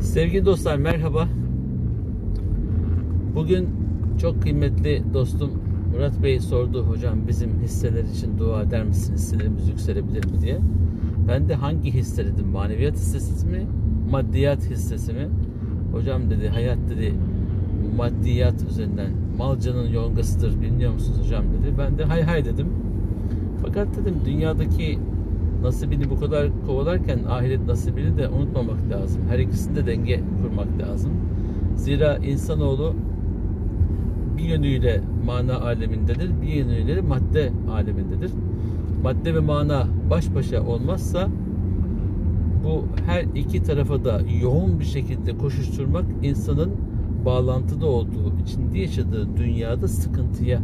Sevgili dostlar, merhaba. Bugün çok kıymetli dostum Murat Bey sordu, hocam bizim hisseler için dua eder misin, hisselerimiz yükselebilir mi diye. Ben de hangi hisse dedim, maneviyat hissesi mi, maddiyat hissesi mi? Hocam dedi, hayat dedi maddiyat üzerinden, malcanın yongasıdır, biliyor musunuz hocam dedi. Ben de hay dedim. Fakat dedim, dünyadaki nasibini bu kadar kovalarken ahiret nasibini de unutmamak lazım. Her ikisinde denge kurmak lazım. Zira insanoğlu bir yönüyle mana alemindedir, bir yönüyle madde alemindedir. Madde ve mana baş başa olmazsa bu her iki tarafa da yoğun bir şekilde koşuşturmak insanın bağlantıda olduğu, içinde yaşadığı dünyada sıkıntıya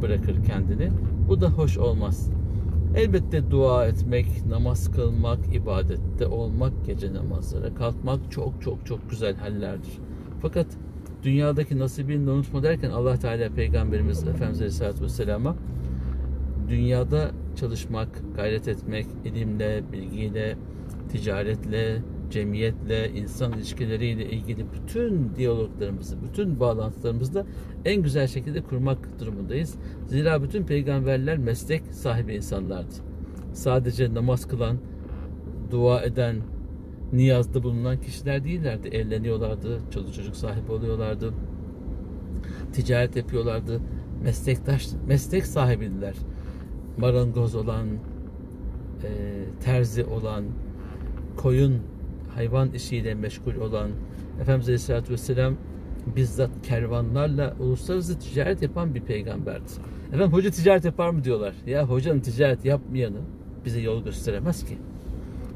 bırakır kendini. Bu da hoş olmaz. Elbette dua etmek, namaz kılmak, ibadette olmak, gece namazlara kalkmak çok güzel hallerdir. Fakat dünyadaki nasibini unutma derken Allah Teala Peygamberimiz Efendimiz Aleyhisselatü Vesselam'a dünyada çalışmak, gayret etmek, ilimle, bilgiyle, ticaretle, cemiyetle, insan ilişkileriyle ilgili bütün diyaloglarımızı, bütün bağlantılarımızı da en güzel şekilde kurmak durumundayız. Zira bütün peygamberler meslek sahibi insanlardı. Sadece namaz kılan, dua eden, niyazda bulunan kişiler değillerdi. Evleniyorlardı, çoluk çocuk sahibi oluyorlardı, ticaret yapıyorlardı, meslek sahibiydiler. Marangoz olan, terzi olan, koyun, hayvan işiyle meşgul olan Efendimiz Aleyhisselatü Vesselam bizzat kervanlarla uluslararası ticaret yapan bir peygamberdi. Efendim, hoca ticaret yapar mı diyorlar. Ya hocanın ticaret yapmayanı bize yol gösteremez ki.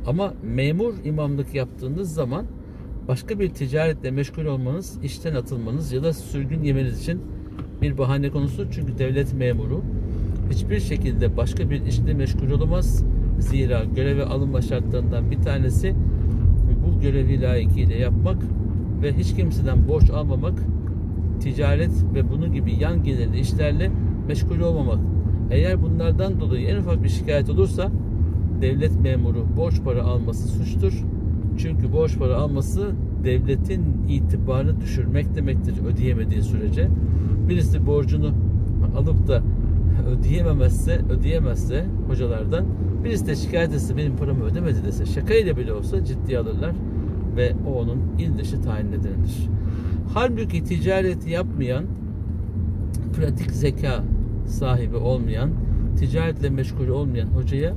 Ama memur imamlık yaptığınız zaman başka bir ticaretle meşgul olmanız, işten atılmanız ya da sürgün yemeniz için bir bahane konusu. Çünkü devlet memuru hiçbir şekilde başka bir işle meşgul olamaz. Zira göreve alınma şartlarından bir tanesi bu görevi layıkıyla yapmak ve hiç kimseden borç almamak, ticaret ve bunun gibi yan gelirli işlerle meşgul olmamak. Eğer bunlardan dolayı en ufak bir şikayet olursa devlet memuru borç para alması suçtur. Çünkü borç para alması devletin itibarını düşürmek demektir ödeyemediği sürece. Birisi borcunu alıp da ödeyemezse hocalardan, birisi de şikayet etse benim paramı ödemedi dese, şakayla bile olsa ciddiye alırlar ve o onun il dışı tayin nedenidir. Halbuki ticareti yapmayan, pratik zeka sahibi olmayan, ticaretle meşgul olmayan hocaya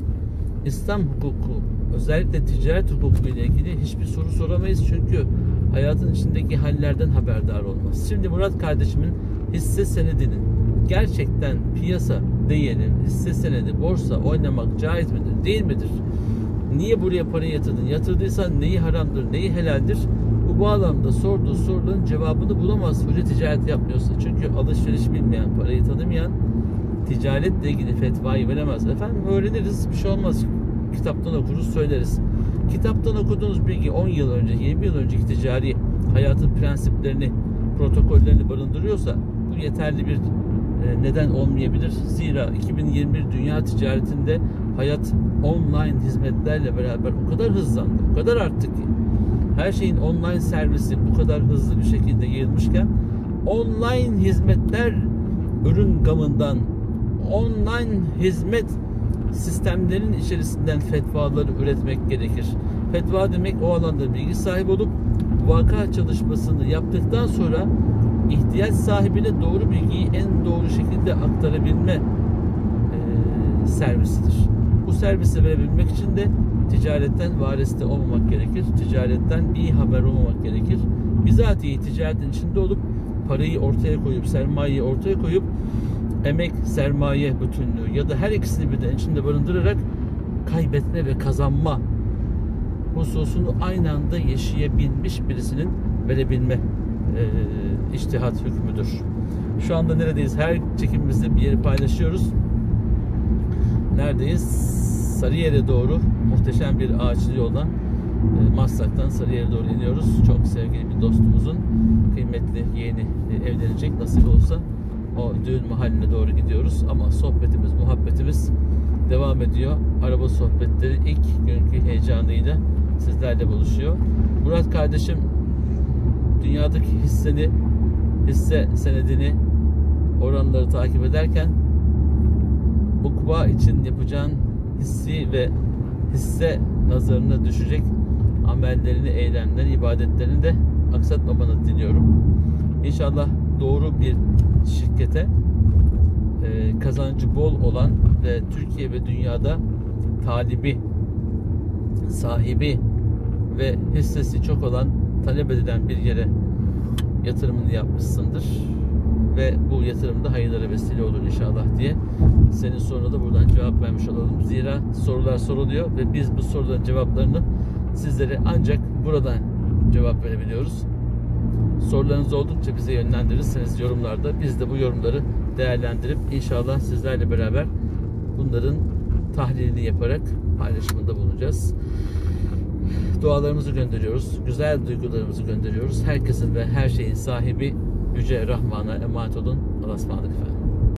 İslam hukuku, özellikle ticaret hukuku ile ilgili hiçbir soru soramayız. Çünkü hayatın içindeki hallerden haberdar olmaz. Şimdi Murat kardeşimin hisse senedinin gerçekten piyasa değeri, hisse senedi, borsa oynamak caiz midir, değil midir? Niye buraya para yatırdın? Yatırdıysan neyi haramdır, neyi helaldir? Bu bağlamda sorduğu soruların cevabını bulamaz hoca ticaret yapmıyorsa. Çünkü alışveriş bilmeyen, parayı tanımayan ticaretle ilgili fetvayı veremez. Efendim, öğreniriz, bir şey olmaz. Kitaptan okuruz, söyleriz. Kitaptan okuduğunuz bilgi 10 yıl önce, 20 yıl önceki ticari hayatın prensiplerini, protokollerini barındırıyorsa bu yeterli bir neden olmayabilir. Zira 2021 dünya ticaretinde hayat online hizmetlerle beraber o kadar hızlandı, o kadar arttı ki her şeyin online servisi bu kadar hızlı bir şekilde yayılmışken online hizmetler ürün gamından, online hizmet sistemlerin içerisinden fetvaları üretmek gerekir. Fetva demek o alanda bilgi sahibi olup vaka çalışmasını yaptıktan sonra ihtiyaç sahibine doğru bilgiyi en doğru şekilde aktarabilme servisidir. Bu servisi verebilmek için de ticaretten variste olmamak gerekir. Ticaretten iyi haber olmamak gerekir. Bizatihi ticaretin içinde olup parayı ortaya koyup, sermayeyi ortaya koyup emek, sermaye bütünlüğü ya da her ikisini birden içinde barındırarak kaybetme ve kazanma hususunu aynı anda yaşayabilmiş birisinin verebilme içtihat hükmüdür. Şu anda neredeyiz? Her çekimimizde bir yeri paylaşıyoruz. Neredeyiz? Sarıyer'e doğru muhteşem bir ağaçlı yoldan Maslak'tan Sarıyer'e doğru iniyoruz. Çok sevgili bir dostumuzun kıymetli yeğeni evlenecek, nasip olursa o düğün mahalline doğru gidiyoruz. Ama sohbetimiz, muhabbetimiz devam ediyor. Araba sohbetleri ilk günkü heyecanıyla sizlerle buluşuyor. Murat kardeşim dünyadaki hisse senedini, oranları takip ederken ukba için yapacağın hissi ve hisse nazarına düşecek amellerini, eylemlerini, ibadetlerini de aksatmamanı diliyorum. İnşallah doğru bir şirkete kazancı bol olan ve Türkiye ve dünyada talibi, sahibi ve hissesi çok olan, talep edilen bir yere yatırımını yapmışsındır ve bu yatırımda hayırlara vesile olur inşallah diye senin soruna da buradan cevap vermiş olalım. Zira sorular soruluyor ve biz bu soruların cevaplarını sizlere ancak buradan cevap verebiliyoruz. Sorularınız oldukça bize yönlendirirseniz yorumlarda, biz de bu yorumları değerlendirip inşallah sizlerle beraber bunların tahlilini yaparak paylaşımında bulunacağız. Dualarımızı gönderiyoruz. Güzel duygularımızı gönderiyoruz. Herkesin ve her şeyin sahibi Yüce Rahman'a emanet olun. Allah'a ısmarladık efendim.